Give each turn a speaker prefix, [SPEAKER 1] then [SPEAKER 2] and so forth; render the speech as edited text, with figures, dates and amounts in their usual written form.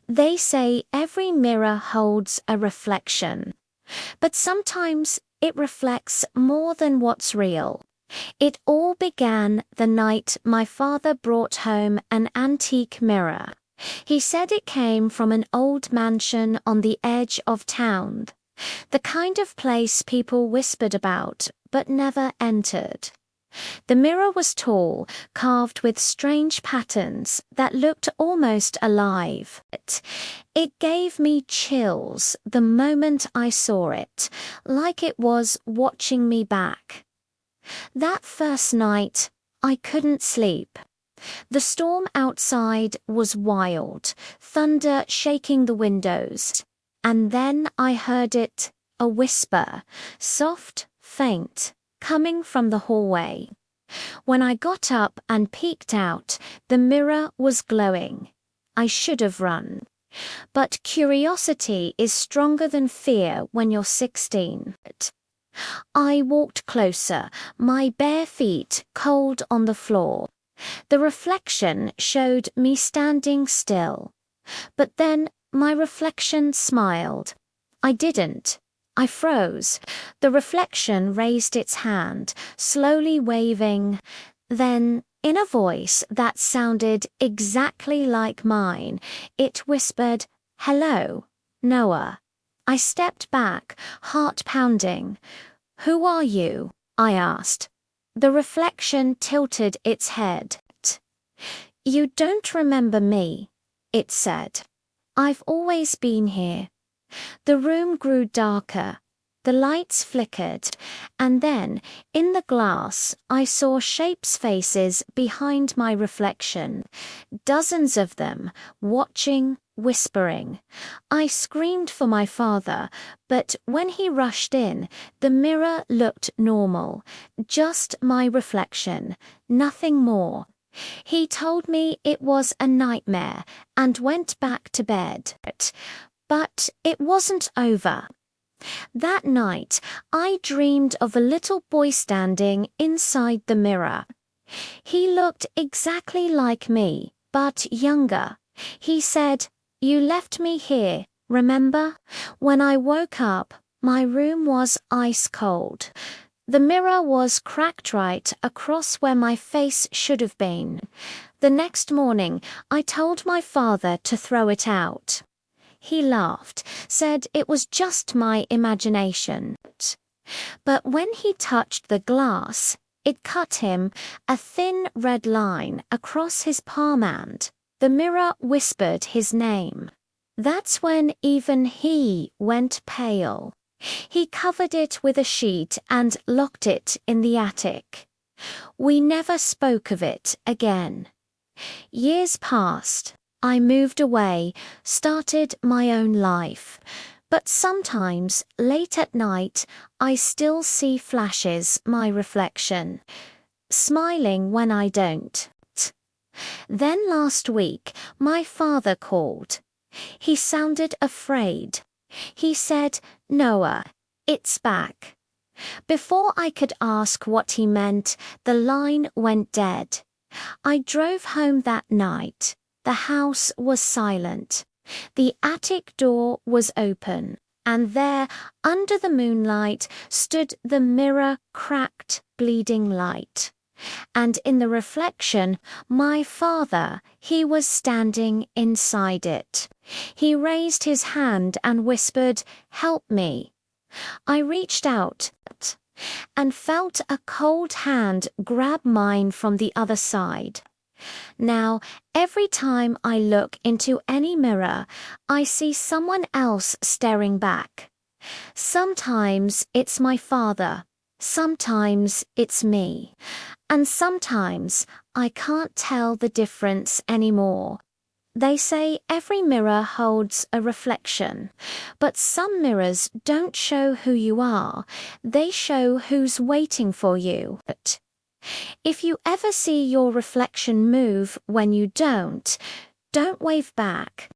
[SPEAKER 1] They say every mirror holds a reflection, but sometimes it reflects more than what's real. It all began the night my father brought home an antique mirror. He said it came from an old mansion on the edge of town, the kind of place people whispered about but never entered. The mirror was tall, carved with strange patterns that looked almost alive. It gave me chills the moment I saw it, like it was watching me back. That first night, I couldn't sleep. The storm outside was wild, thunder shaking the windows. And then I heard it, a whisper, soft, faint, coming from the hallway. When I got up and peeked out, the mirror was glowing. I should have run. But curiosity is stronger than fear when you're 16. I walked closer, my bare feet cold on the floor. The reflection showed me standing still. But then my reflection smiled. I didn't. I froze. The reflection raised its hand, slowly waving. Then, in a voice that sounded exactly like mine, it whispered, "Hello, Noah." I stepped back, heart pounding. "Who are you?" I asked. The reflection tilted its head. "You don't remember me," it said. "I've always been here." The room grew darker. The lights flickered, and then, in the glass, I saw shapes' faces behind my reflection. Dozens of them, watching, whispering. I screamed for my father, but when he rushed in, the mirror looked normal. Just my reflection, nothing more. He told me it was a nightmare and went back to bed. But it wasn't over. That night, I dreamed of a little boy standing inside the mirror. He looked exactly like me, but younger. He said, "You left me here, remember?" When I woke up, my room was ice cold. The mirror was cracked right across where my face should have been. The next morning, I told my father to throw it out. He laughed, said it was just my imagination. But when he touched the glass, it cut him a thin red line across his palm and the mirror whispered his name. That's when even he went pale. He covered it with a sheet and locked it in the attic. We never spoke of it again. Years passed. I moved away, started my own life. But sometimes, late at night, I still see flashes, my reflection, smiling when I don't. Then last week, my father called. He sounded afraid. He said, "Noah, it's back." Before I could ask what he meant, the line went dead. I drove home that night. The house was silent. The attic door was open, and there, under the moonlight, stood the mirror, cracked, bleeding light. And in the reflection, my father, he was standing inside it. He raised his hand and whispered, "Help me." I reached out and felt a cold hand grab mine from the other side. Now, every time I look into any mirror, I see someone else staring back. Sometimes it's my father, sometimes it's me, and sometimes I can't tell the difference anymore. They say every mirror holds a reflection, but some mirrors don't show who you are, they show who's waiting for you. If you ever see your reflection move when you don't wave back.